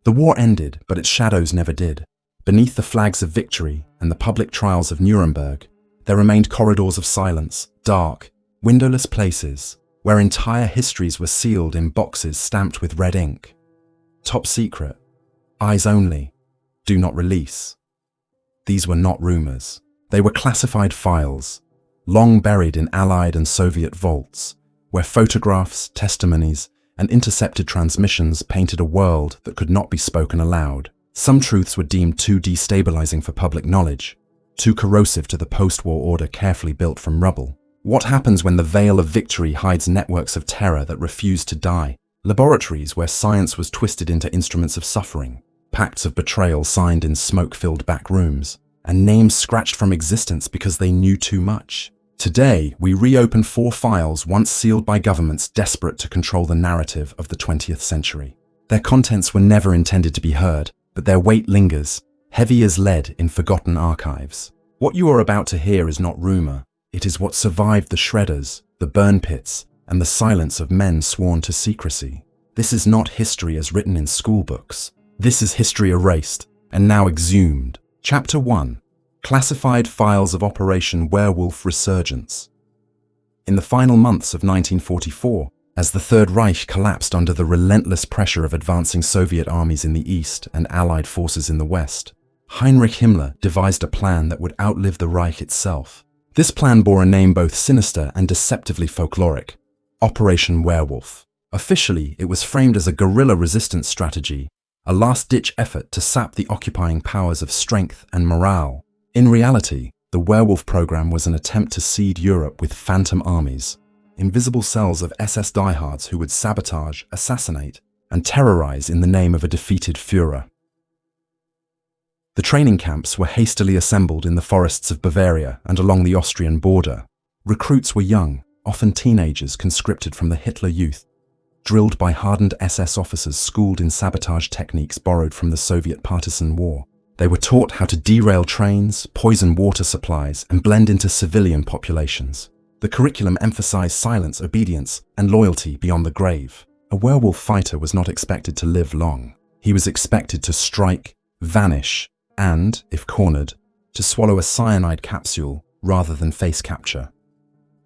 The war ended, but its shadows never did. Beneath the flags of victory and the public trials of Nuremberg, there remained corridors of silence, dark, windowless places, where entire histories were sealed in boxes stamped with red ink. Top secret, eyes only, do not release. These were not rumors. They were classified files, long buried in Allied and Soviet vaults, where photographs, testimonies, and intercepted transmissions painted a world that could not be spoken aloud. Some truths were deemed too destabilizing for public knowledge, too corrosive to the post-war order carefully built from rubble. What happens when the veil of victory hides networks of terror that refuse to die? Laboratories where science was twisted into instruments of suffering, pacts of betrayal signed in smoke-filled back rooms, and names scratched from existence because they knew too much. Today, we reopen 4 files once sealed by governments desperate to control the narrative of the 20th century. Their contents were never intended to be heard, but their weight lingers, heavy as lead in forgotten archives. What you are about to hear is not rumor. It is what survived the shredders, the burn pits, and the silence of men sworn to secrecy. This is not history as written in school books. This is history erased and now exhumed. Chapter 1. Classified Files of Operation Werwolf Resurgence. In the final months of 1944, as the Third Reich collapsed under the relentless pressure of advancing Soviet armies in the East and Allied forces in the West, Heinrich Himmler devised a plan that would outlive the Reich itself. This plan bore a name both sinister and deceptively folkloric: Operation Werwolf. Officially, it was framed as a guerrilla resistance strategy, a last-ditch effort to sap the occupying powers of strength and morale. In reality, the Werwolf program was an attempt to seed Europe with phantom armies, invisible cells of SS diehards who would sabotage, assassinate, and terrorize in the name of a defeated Führer. The training camps were hastily assembled in the forests of Bavaria and along the Austrian border. Recruits were young, often teenagers conscripted from the Hitler Youth, drilled by hardened SS officers schooled in sabotage techniques borrowed from the Soviet partisan war. They were taught how to derail trains, poison water supplies, and blend into civilian populations. The curriculum emphasized silence, obedience, and loyalty beyond the grave. A werewolf fighter was not expected to live long. He was expected to strike, vanish, and, if cornered, to swallow a cyanide capsule rather than face capture.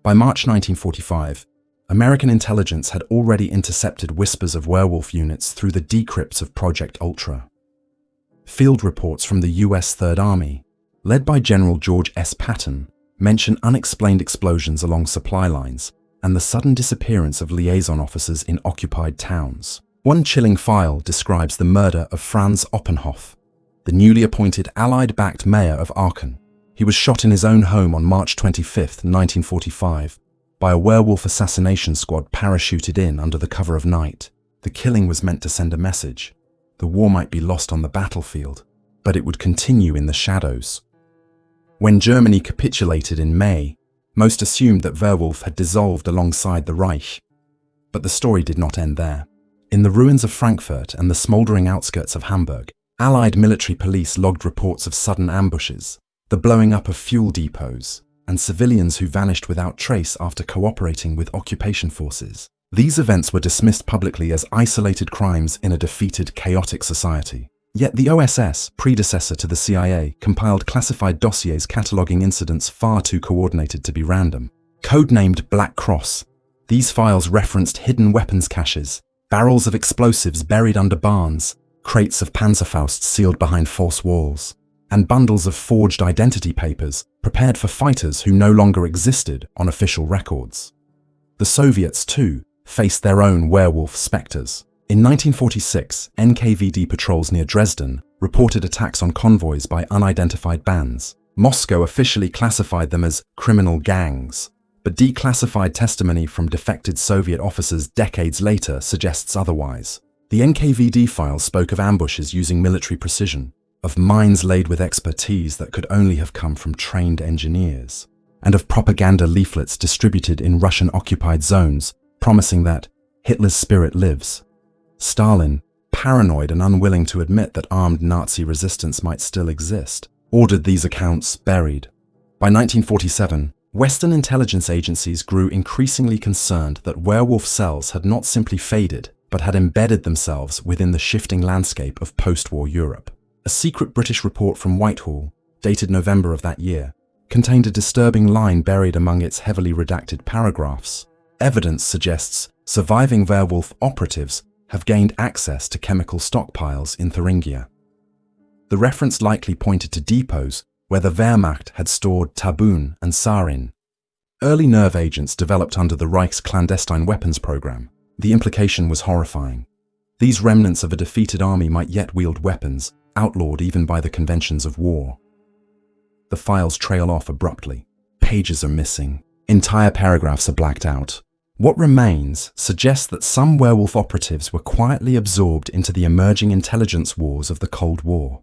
By March 1945, American intelligence had already intercepted whispers of werewolf units through the decrypts of Project Ultra. Field reports from the US Third Army, led by General George S. Patton, mention unexplained explosions along supply lines and the sudden disappearance of liaison officers in occupied towns. One chilling file describes the murder of Franz Oppenhoff, the newly appointed Allied-backed mayor of Aachen. He was shot in his own home on March 25, 1945, by a werewolf assassination squad parachuted in under the cover of night. The killing was meant to send a message. The war might be lost on the battlefield, but it would continue in the shadows. When Germany capitulated in May, most assumed that Werwolf had dissolved alongside the Reich. But the story did not end there. In the ruins of Frankfurt and the smouldering outskirts of Hamburg, Allied military police logged reports of sudden ambushes, the blowing up of fuel depots, and civilians who vanished without trace after cooperating with occupation forces. These events were dismissed publicly as isolated crimes in a defeated, chaotic society. Yet the OSS, predecessor to the CIA, compiled classified dossiers cataloging incidents far too coordinated to be random. Codenamed Black Cross, these files referenced hidden weapons caches, barrels of explosives buried under barns, crates of Panzerfausts sealed behind false walls, and bundles of forged identity papers prepared for fighters who no longer existed on official records. The Soviets, too, faced their own werewolf specters. In 1946, NKVD patrols near Dresden reported attacks on convoys by unidentified bands. Moscow officially classified them as criminal gangs, but declassified testimony from defected Soviet officers decades later suggests otherwise. The NKVD files spoke of ambushes using military precision, of mines laid with expertise that could only have come from trained engineers, and of propaganda leaflets distributed in Russian-occupied zones promising that Hitler's spirit lives. Stalin, paranoid and unwilling to admit that armed Nazi resistance might still exist, ordered these accounts buried. By 1947, Western intelligence agencies grew increasingly concerned that werewolf cells had not simply faded, but had embedded themselves within the shifting landscape of post-war Europe. A secret British report from Whitehall, dated November of that year, contained a disturbing line buried among its heavily redacted paragraphs. Evidence suggests surviving Werwolf operatives have gained access to chemical stockpiles in Thuringia. The reference likely pointed to depots where the Wehrmacht had stored Tabun and Sarin, early nerve agents developed under the Reich's clandestine weapons program. The implication was horrifying. These remnants of a defeated army might yet wield weapons, outlawed even by the conventions of war. The files trail off abruptly. Pages are missing. Entire paragraphs are blacked out. What remains suggests that some werewolf operatives were quietly absorbed into the emerging intelligence wars of the Cold War.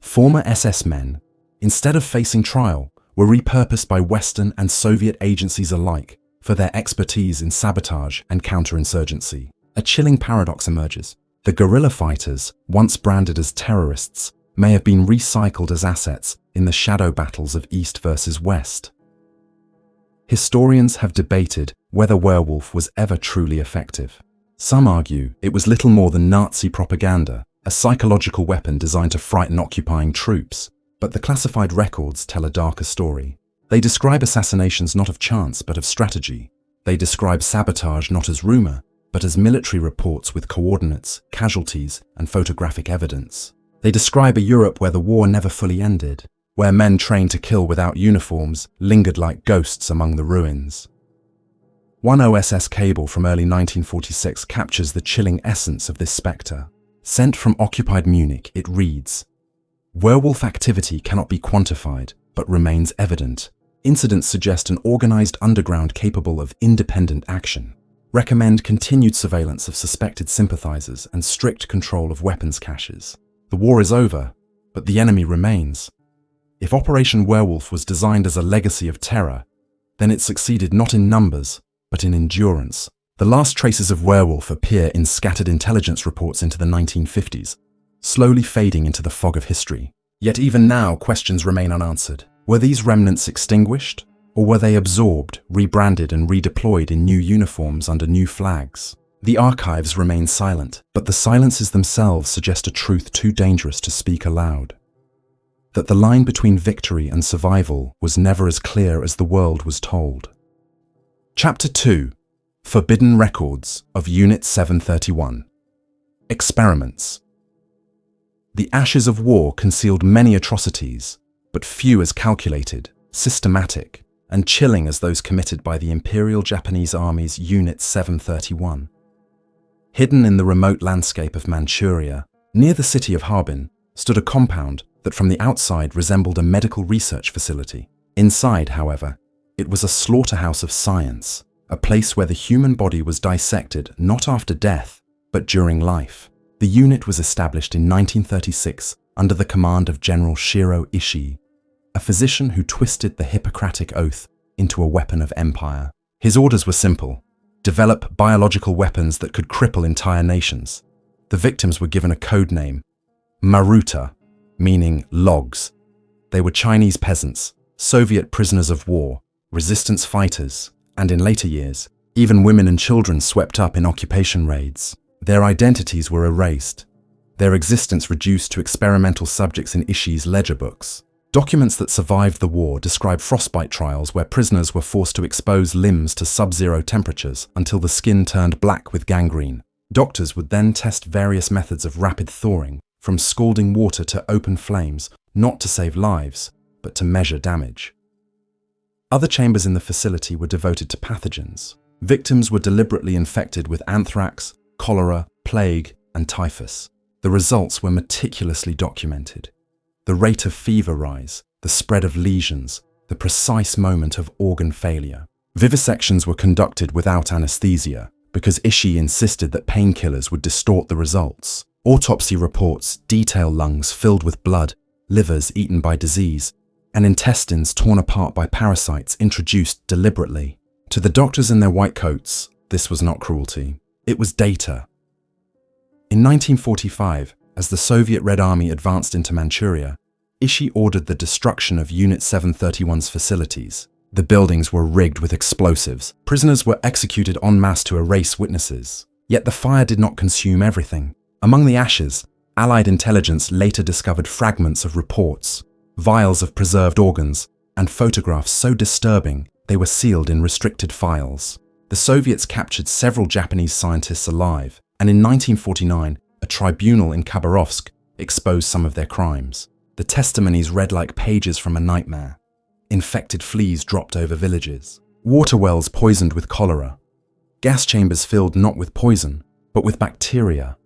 Former SS men, instead of facing trial, were repurposed by Western and Soviet agencies alike for their expertise in sabotage and counterinsurgency. A chilling paradox emerges. The guerrilla fighters, once branded as terrorists, may have been recycled as assets in the shadow battles of East versus West. Historians have debated whether Werwolf was ever truly effective. Some argue it was little more than Nazi propaganda, a psychological weapon designed to frighten occupying troops. But the classified records tell a darker story. They describe assassinations not of chance but of strategy. They describe sabotage not as rumor, but as military reports with coordinates, casualties, and photographic evidence. They describe a Europe where the war never fully ended, where men trained to kill without uniforms lingered like ghosts among the ruins. One OSS cable from early 1946 captures the chilling essence of this spectre. Sent from occupied Munich, it reads, "Werewolf activity cannot be quantified, but remains evident. Incidents suggest an organized underground capable of independent action. Recommend continued surveillance of suspected sympathizers and strict control of weapons caches. The war is over, but the enemy remains." If Operation Werewolf was designed as a legacy of terror, then it succeeded not in numbers, but in endurance. The last traces of Werwolf appear in scattered intelligence reports into the 1950s, slowly fading into the fog of history. Yet even now, questions remain unanswered. Were these remnants extinguished, or were they absorbed, rebranded, and redeployed in new uniforms under new flags? The archives remain silent, but the silences themselves suggest a truth too dangerous to speak aloud. That the line between victory and survival was never as clear as the world was told. Chapter 2. Forbidden Records of Unit 731. Experiments. The ashes of war concealed many atrocities, but few as calculated, systematic, and chilling as those committed by the Imperial Japanese Army's Unit 731. Hidden in the remote landscape of Manchuria, near the city of Harbin, stood a compound that from the outside resembled a medical research facility. Inside, however, it was a slaughterhouse of science, a place where the human body was dissected not after death, but during life. The unit was established in 1936 under the command of General Shiro Ishii, a physician who twisted the Hippocratic Oath into a weapon of empire. His orders were simple: develop biological weapons that could cripple entire nations. The victims were given a code name, Maruta, meaning logs. They were Chinese peasants, Soviet prisoners of war, resistance fighters, and in later years, even women and children swept up in occupation raids. Their identities were erased, their existence reduced to experimental subjects in Ishii's ledger books. Documents that survived the war describe frostbite trials where prisoners were forced to expose limbs to sub-zero temperatures until the skin turned black with gangrene. Doctors would then test various methods of rapid thawing, from scalding water to open flames, not to save lives, but to measure damage. Other chambers in the facility were devoted to pathogens. Victims were deliberately infected with anthrax, cholera, plague, and typhus. The results were meticulously documented. The rate of fever rise, the spread of lesions, the precise moment of organ failure. Vivisections were conducted without anesthesia because Ishii insisted that painkillers would distort the results. Autopsy reports detail lungs filled with blood, livers eaten by disease, and intestines torn apart by parasites introduced deliberately. To the doctors in their white coats, this was not cruelty. It was data. In 1945, as the Soviet Red Army advanced into Manchuria, Ishii ordered the destruction of Unit 731's facilities. The buildings were rigged with explosives. Prisoners were executed en masse to erase witnesses. Yet the fire did not consume everything. Among the ashes, Allied intelligence later discovered fragments of reports, vials of preserved organs, and photographs so disturbing they were sealed in restricted files. The Soviets captured several Japanese scientists alive, and in 1949, a tribunal in Khabarovsk exposed some of their crimes. The testimonies read like pages from a nightmare. Infected fleas dropped over villages, water wells poisoned with cholera, gas chambers filled not with poison, but with bacteria.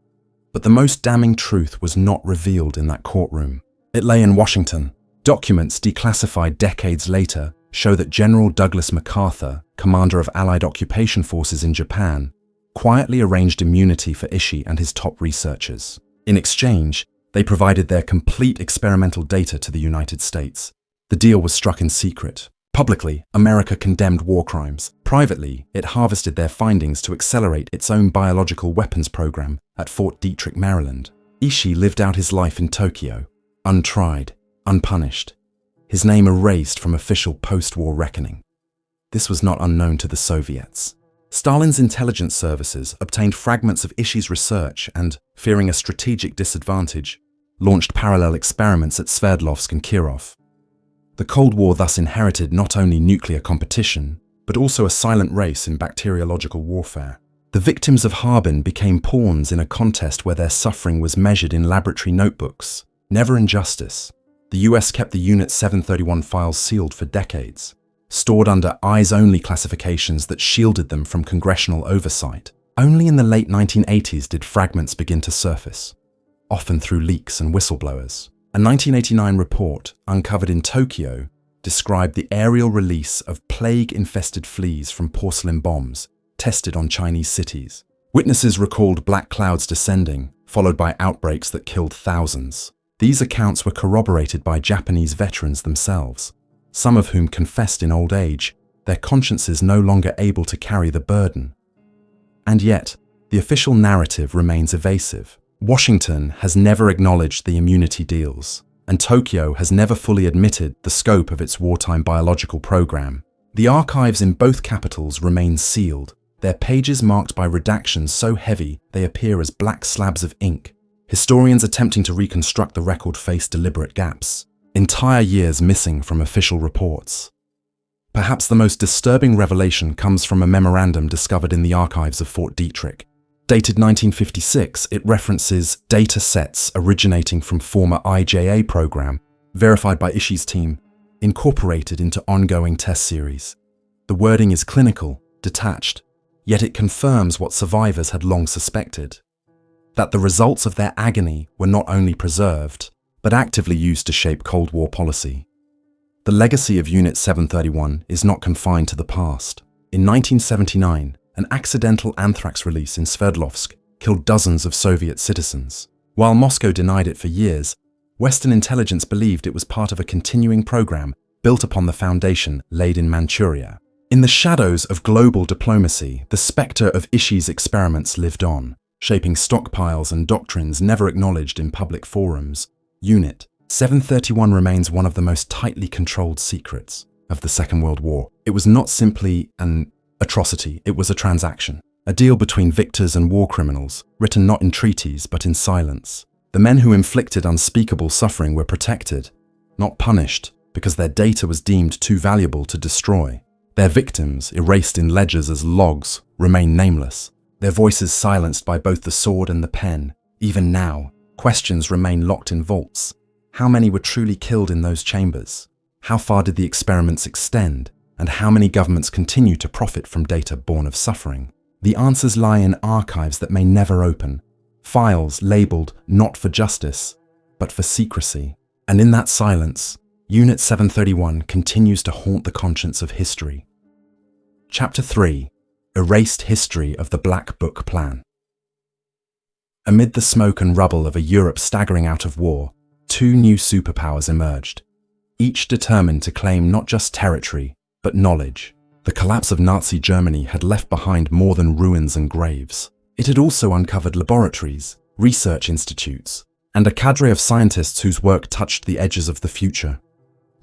But the most damning truth was not revealed in that courtroom. It lay in Washington. Documents declassified decades later show that General Douglas MacArthur, commander of Allied occupation forces in Japan, quietly arranged immunity for Ishii and his top researchers. In exchange, they provided their complete experimental data to the United States. The deal was struck in secret. Publicly, America condemned war crimes. Privately, it harvested their findings to accelerate its own biological weapons program at Fort Detrick, Maryland. Ishii lived out his life in Tokyo, untried, unpunished, his name erased from official post-war reckoning. This was not unknown to the Soviets. Stalin's intelligence services obtained fragments of Ishii's research and, fearing a strategic disadvantage, launched parallel experiments at Sverdlovsk and Kirov. The Cold War thus inherited not only nuclear competition, but also a silent race in bacteriological warfare. The victims of Harbin became pawns in a contest where their suffering was measured in laboratory notebooks, never in justice. The US kept the Unit 731 files sealed for decades, stored under eyes-only classifications that shielded them from congressional oversight. Only in the late 1980s did fragments begin to surface, often through leaks and whistleblowers. A 1989 report uncovered in Tokyo described the aerial release of plague-infested fleas from porcelain bombs tested on Chinese cities. Witnesses recalled black clouds descending, followed by outbreaks that killed thousands. These accounts were corroborated by Japanese veterans themselves, some of whom confessed in old age, their consciences no longer able to carry the burden. And yet, the official narrative remains evasive. Washington has never acknowledged the immunity deals, and Tokyo has never fully admitted the scope of its wartime biological program. The archives in both capitals remain sealed, their pages marked by redactions so heavy they appear as black slabs of ink. Historians attempting to reconstruct the record face deliberate gaps, entire years missing from official reports. Perhaps the most disturbing revelation comes from a memorandum discovered in the archives of Fort Detrick. Dated 1956, it references data sets originating from former IJA program, verified by Ishii's team, incorporated into ongoing test series. The wording is clinical, detached, yet it confirms what survivors had long suspected, that the results of their agony were not only preserved, but actively used to shape Cold War policy. The legacy of Unit 731 is not confined to the past. In 1979, an accidental anthrax release in Sverdlovsk killed dozens of Soviet citizens. While Moscow denied it for years, Western intelligence believed it was part of a continuing program built upon the foundation laid in Manchuria. In the shadows of global diplomacy, the spectre of Ishii's experiments lived on, shaping stockpiles and doctrines never acknowledged in public forums. Unit 731 remains one of the most tightly controlled secrets of the Second World War. It was not simply an atrocity, it was a transaction, a deal between victors and war criminals, written not in treaties but in silence. The men who inflicted unspeakable suffering were protected, not punished, because their data was deemed too valuable to destroy. Their victims, erased in ledgers as logs, remain nameless, their voices silenced by both the sword and the pen. Even now, questions remain locked in vaults. How many were truly killed in those chambers? How far did the experiments extend? And how many governments continue to profit from data born of suffering? The answers lie in archives that may never open, files labeled not for justice, but for secrecy. And in that silence, Unit 731 continues to haunt the conscience of history. Chapter 3: Erased History of the Black Book Plan. Amid the smoke and rubble of a Europe staggering out of war, two new superpowers emerged, each determined to claim not just territory, but knowledge. The collapse of Nazi Germany had left behind more than ruins and graves. It had also uncovered laboratories, research institutes, and a cadre of scientists whose work touched the edges of the future.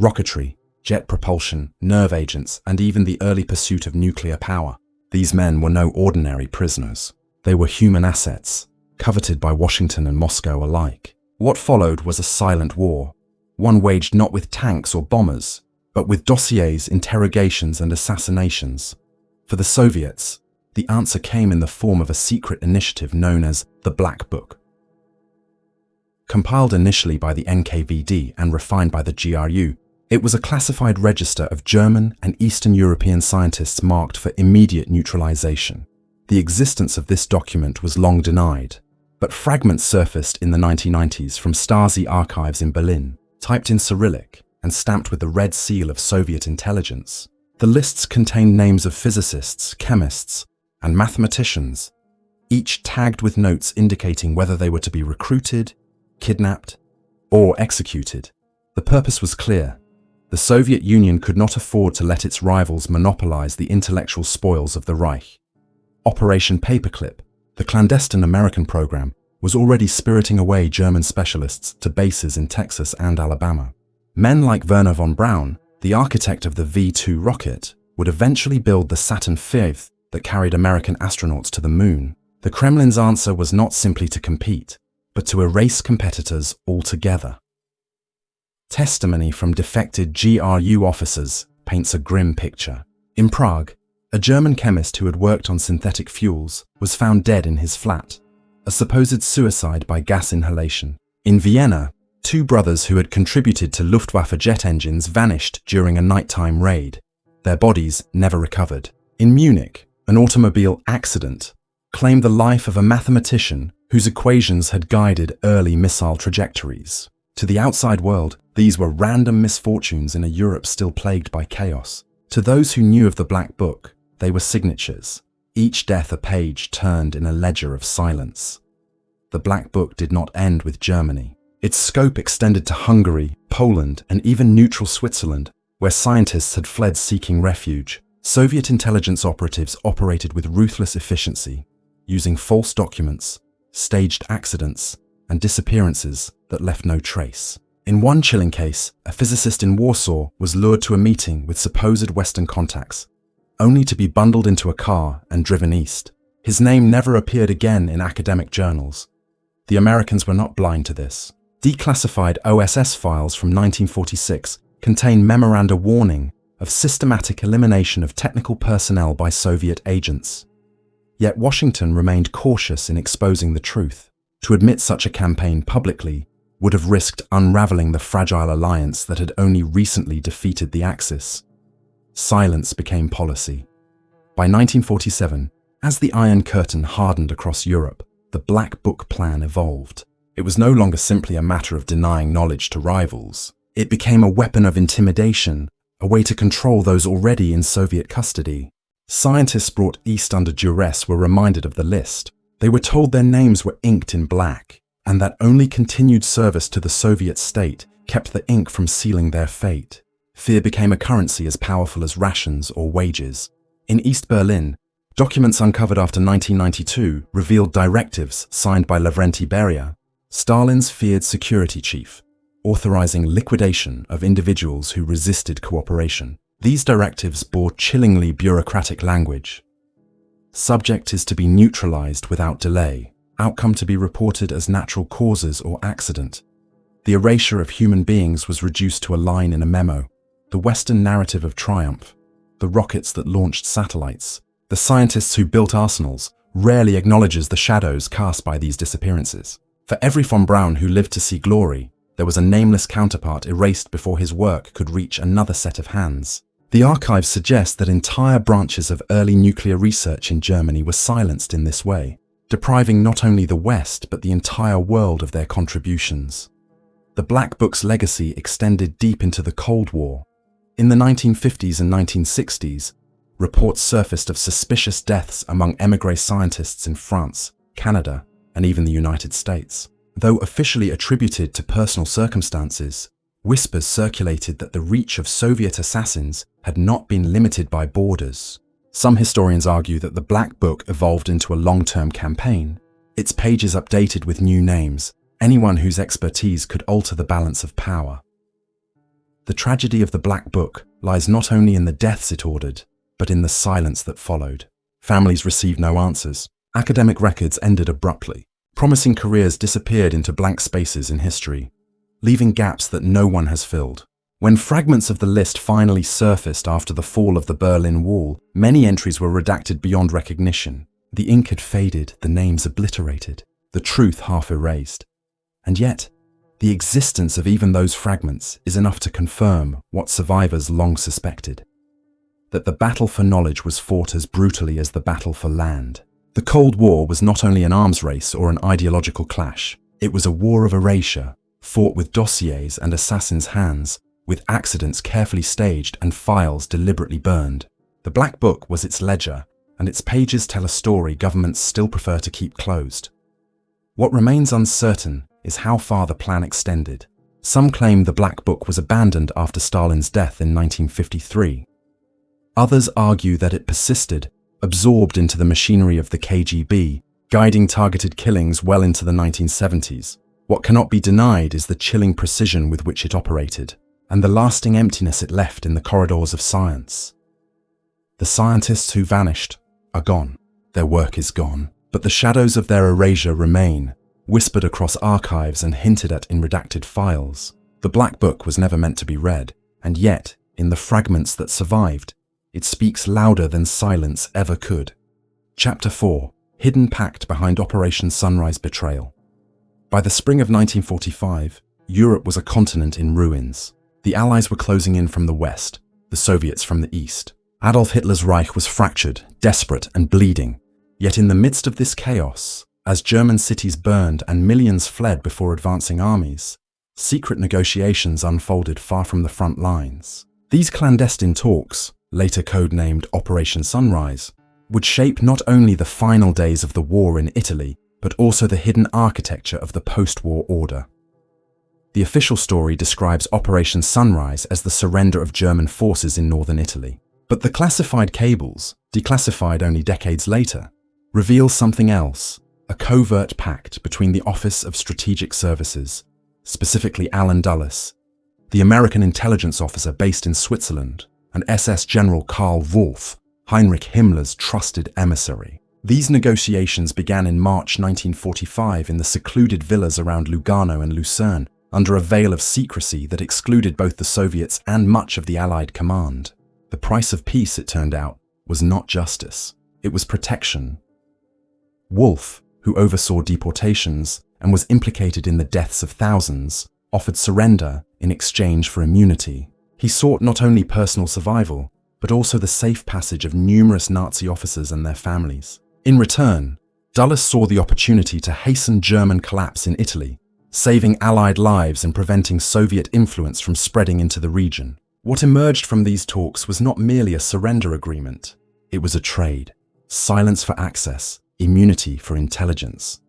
Rocketry, jet propulsion, nerve agents, and even the early pursuit of nuclear power. These men were no ordinary prisoners. They were human assets, coveted by Washington and Moscow alike. What followed was a silent war, one waged not with tanks or bombers, but with dossiers, interrogations, and assassinations. For the Soviets, the answer came in the form of a secret initiative known as the Black Book. Compiled initially by the NKVD and refined by the GRU, it was a classified register of German and Eastern European scientists marked for immediate neutralization. The existence of this document was long denied, but fragments surfaced in the 1990s from Stasi archives in Berlin, typed in Cyrillic and stamped with the red seal of Soviet intelligence. The lists contained names of physicists, chemists, and mathematicians, each tagged with notes indicating whether they were to be recruited, kidnapped, or executed. The purpose was clear. The Soviet Union could not afford to let its rivals monopolize the intellectual spoils of the Reich. Operation Paperclip, the clandestine American program, was already spiriting away German specialists to bases in Texas and Alabama. Men like Wernher von Braun, the architect of the V-2 rocket, would eventually build the Saturn V that carried American astronauts to the moon. The Kremlin's answer was not simply to compete, but to erase competitors altogether. Testimony from defected GRU officers paints a grim picture. In Prague, a German chemist who had worked on synthetic fuels was found dead in his flat, a supposed suicide by gas inhalation. In Vienna, two brothers who had contributed to Luftwaffe jet engines vanished during a nighttime raid. Their bodies never recovered. In Munich, an automobile accident claimed the life of a mathematician whose equations had guided early missile trajectories. To the outside world, these were random misfortunes in a Europe still plagued by chaos. To those who knew of the Black Book, they were signatures, each death a page turned in a ledger of silence. The Black Book did not end with Germany. Its scope extended to Hungary, Poland, and even neutral Switzerland, where scientists had fled seeking refuge. Soviet intelligence operatives operated with ruthless efficiency, using false documents, staged accidents, and disappearances that left no trace. In one chilling case, a physicist in Warsaw was lured to a meeting with supposed Western contacts, only to be bundled into a car and driven east. His name never appeared again in academic journals. The Americans were not blind to this. Declassified OSS files from 1946 contain memoranda warning of systematic elimination of technical personnel by Soviet agents. Yet Washington remained cautious in exposing the truth. To admit such a campaign publicly would have risked unraveling the fragile alliance that had only recently defeated the Axis. Silence became policy. By 1947, as the Iron Curtain hardened across Europe, the Black Book plan evolved. It was no longer simply a matter of denying knowledge to rivals. It became a weapon of intimidation, a way to control those already in Soviet custody. Scientists brought east under duress were reminded of the list. They were told their names were inked in black, and that only continued service to the Soviet state kept the ink from sealing their fate. Fear became a currency as powerful as rations or wages. In East Berlin, documents uncovered after 1992 revealed directives signed by Lavrenti Beria, Stalin's feared security chief, authorizing liquidation of individuals who resisted cooperation. These directives bore chillingly bureaucratic language. Subject is to be neutralized without delay. Outcome to be reported as natural causes or accident. The erasure of human beings was reduced to a line in a memo. The Western narrative of triumph, the rockets that launched satellites, the scientists who built arsenals, rarely acknowledges the shadows cast by these disappearances. For every von Braun who lived to see glory, there was a nameless counterpart erased before his work could reach another set of hands. The archives suggest that entire branches of early nuclear research in Germany were silenced in this way, depriving not only the West but the entire world of their contributions. The Black Book's legacy extended deep into the Cold War. In the 1950s and 1960s, reports surfaced of suspicious deaths among émigré scientists in France, Canada, and even the United States. Though officially attributed to personal circumstances, whispers circulated that the reach of Soviet assassins had not been limited by borders. Some historians argue that the Black Book evolved into a long-term campaign, its pages updated with new names, anyone whose expertise could alter the balance of power. The tragedy of the Black Book lies not only in the deaths it ordered, but in the silence that followed. Families received no answers. Academic records ended abruptly. Promising careers disappeared into blank spaces in history, leaving gaps that no one has filled. When fragments of the list finally surfaced after the fall of the Berlin Wall, many entries were redacted beyond recognition. The ink had faded, the names obliterated, the truth half erased. And yet, the existence of even those fragments is enough to confirm what survivors long suspected: that the battle for knowledge was fought as brutally as the battle for land. The Cold War was not only an arms race or an ideological clash, it was a war of erasure, fought with dossiers and assassins' hands, with accidents carefully staged and files deliberately burned. The Black Book was its ledger, and its pages tell a story governments still prefer to keep closed. What remains uncertain is how far the plan extended. Some claim the Black Book was abandoned after Stalin's death in 1953. Others argue that it persisted, absorbed into the machinery of the KGB, guiding targeted killings well into the 1970s. What cannot be denied is the chilling precision with which it operated, and the lasting emptiness it left in the corridors of science. The scientists who vanished are gone. Their work is gone, but the shadows of their erasure remain, whispered across archives and hinted at in redacted files. The Black Book was never meant to be read, and yet, in the fragments that survived, it speaks louder than silence ever could. Chapter 4: Hidden Pact Behind Operation Sunrise Betrayal. By the spring of 1945, Europe was a continent in ruins. The Allies were closing in from the west, the Soviets from the east. Adolf Hitler's Reich was fractured, desperate, and bleeding. Yet in the midst of this chaos, as German cities burned and millions fled before advancing armies, secret negotiations unfolded far from the front lines. These clandestine talks, later codenamed Operation Sunrise, would shape not only the final days of the war in Italy, but also the hidden architecture of the post-war order. The official story describes Operation Sunrise as the surrender of German forces in northern Italy. But the classified cables, declassified only decades later, reveal something else: a covert pact between the Office of Strategic Services, specifically Alan Dulles, the American intelligence officer based in Switzerland, and SS General Karl Wolff, Heinrich Himmler's trusted emissary. These negotiations began in March 1945 in the secluded villas around Lugano and Lucerne, under a veil of secrecy that excluded both the Soviets and much of the Allied command. The price of peace, it turned out, was not justice. It was protection. Wolff, who oversaw deportations and was implicated in the deaths of thousands, offered surrender in exchange for immunity. He sought not only personal survival, but also the safe passage of numerous Nazi officers and their families. In return, Dulles saw the opportunity to hasten German collapse in Italy, saving Allied lives and preventing Soviet influence from spreading into the region. What emerged from these talks was not merely a surrender agreement. It was a trade: silence for access, immunity for intelligence.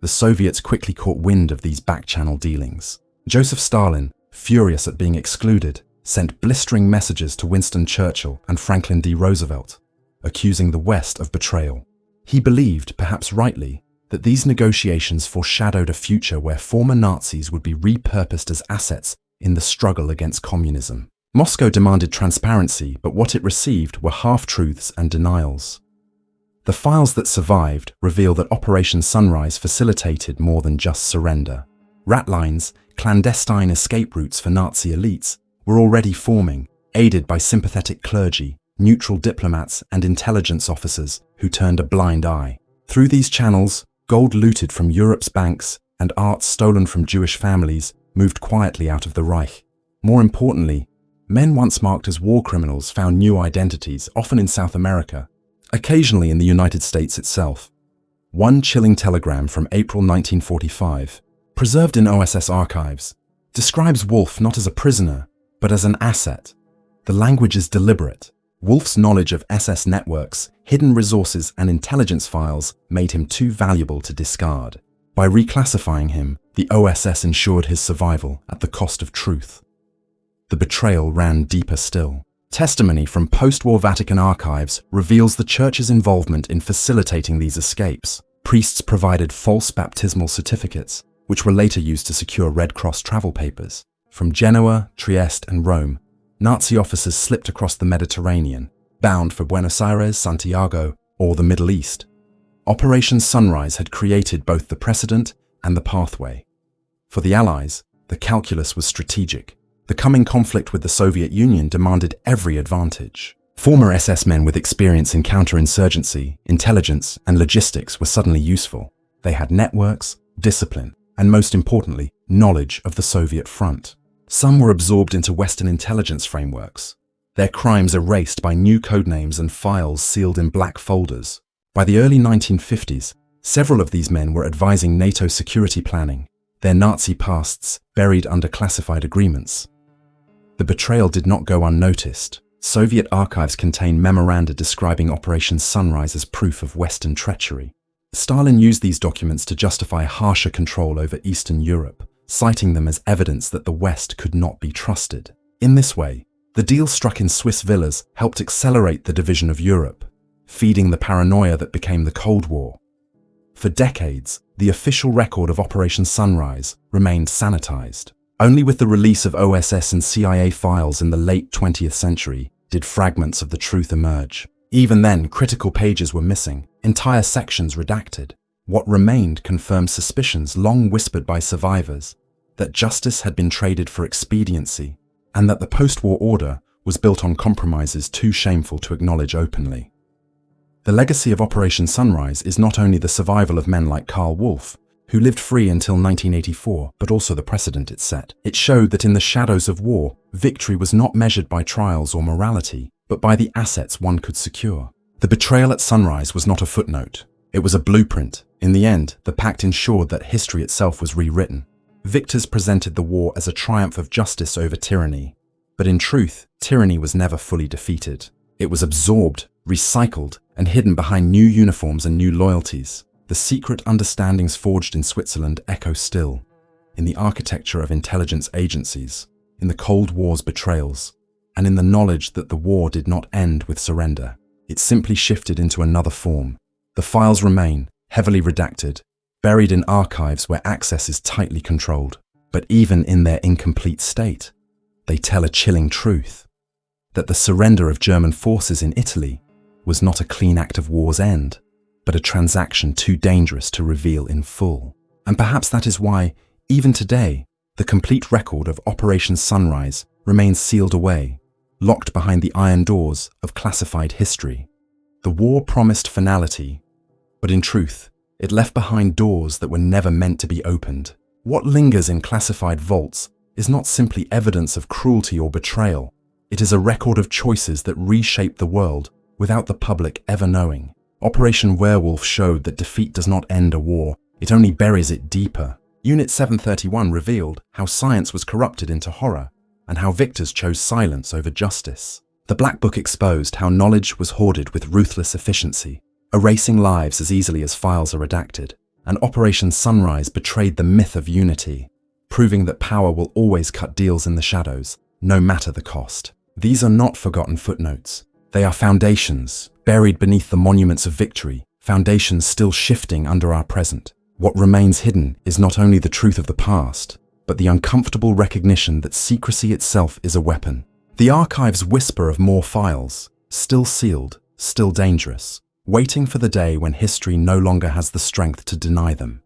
The Soviets quickly caught wind of these back-channel dealings. Joseph Stalin, furious at being excluded, sent blistering messages to Winston Churchill and Franklin D. Roosevelt, accusing the West of betrayal. He believed, perhaps rightly, that these negotiations foreshadowed a future where former Nazis would be repurposed as assets in the struggle against communism. Moscow demanded transparency, but what it received were half-truths and denials. The files that survived reveal that Operation Sunrise facilitated more than just surrender. Ratlines, clandestine escape routes for Nazi elites, were already forming, aided by sympathetic clergy, neutral diplomats, and intelligence officers who turned a blind eye. Through these channels, gold looted from Europe's banks and art stolen from Jewish families moved quietly out of the Reich. More importantly, men once marked as war criminals found new identities, often in South America, occasionally in the United States itself. One chilling telegram from April 1945, preserved in OSS archives, describes Wolff not as a prisoner, but as an asset. The language is deliberate. Wolff's knowledge of SS networks, hidden resources, and intelligence files made him too valuable to discard. By reclassifying him, the OSS ensured his survival at the cost of truth. The betrayal ran deeper still. Testimony from post-war Vatican archives reveals the Church's involvement in facilitating these escapes. Priests provided false baptismal certificates, which were later used to secure Red Cross travel papers. From Genoa, Trieste, and Rome, Nazi officers slipped across the Mediterranean, bound for Buenos Aires, Santiago, or the Middle East. Operation Sunrise had created both the precedent and the pathway. For the Allies, the calculus was strategic. The coming conflict with the Soviet Union demanded every advantage. Former SS men with experience in counterinsurgency, intelligence, and logistics were suddenly useful. They had networks, discipline, and most importantly, knowledge of the Soviet front. Some were absorbed into Western intelligence frameworks, their crimes erased by new codenames and files sealed in black folders. By the early 1950s, several of these men were advising NATO security planning, their Nazi pasts buried under classified agreements. The betrayal did not go unnoticed. Soviet archives contain memoranda describing Operation Sunrise as proof of Western treachery. Stalin used these documents to justify harsher control over Eastern Europe, citing them as evidence that the West could not be trusted. In this way, the deal struck in Swiss villas helped accelerate the division of Europe, feeding the paranoia that became the Cold War. For decades, the official record of Operation Sunrise remained sanitized. Only with the release of OSS and CIA files in the late 20th century did fragments of the truth emerge. Even then, critical pages were missing, entire sections redacted. What remained confirmed suspicions long whispered by survivors that justice had been traded for expediency, and that the post-war order was built on compromises too shameful to acknowledge openly. The legacy of Operation Sunrise is not only the survival of men like Karl Wolff, who lived free until 1984, but also the precedent it set. It showed that in the shadows of war, victory was not measured by trials or morality, but by the assets one could secure. The betrayal at Sunrise was not a footnote. It was a blueprint. In the end, the Pact ensured that history itself was rewritten. Victors presented the war as a triumph of justice over tyranny. But in truth, tyranny was never fully defeated. It was absorbed, recycled, and hidden behind new uniforms and new loyalties. The secret understandings forged in Switzerland echo still, in the architecture of intelligence agencies, in the Cold War's betrayals, and in the knowledge that the war did not end with surrender. It simply shifted into another form. The files remain, heavily redacted, buried in archives where access is tightly controlled. But even in their incomplete state, they tell a chilling truth: that the surrender of German forces in Italy was not a clean act of war's end, but a transaction too dangerous to reveal in full. And perhaps that is why, even today, the complete record of Operation Sunrise remains sealed away, locked behind the iron doors of classified history. The war promised finality, but in truth, it left behind doors that were never meant to be opened. What lingers in classified vaults is not simply evidence of cruelty or betrayal. It is a record of choices that reshaped the world without the public ever knowing. Operation Werwolf showed that defeat does not end a war, it only buries it deeper. Unit 731 revealed how science was corrupted into horror, and how victors chose silence over justice. The Black Book exposed how knowledge was hoarded with ruthless efficiency, erasing lives as easily as files are redacted. And Operation Sunrise betrayed the myth of unity, proving that power will always cut deals in the shadows, no matter the cost. These are not forgotten footnotes. They are foundations, buried beneath the monuments of victory, foundations still shifting under our present. What remains hidden is not only the truth of the past, but the uncomfortable recognition that secrecy itself is a weapon. The archives whisper of more files, still sealed, still dangerous, waiting for the day when history no longer has the strength to deny them.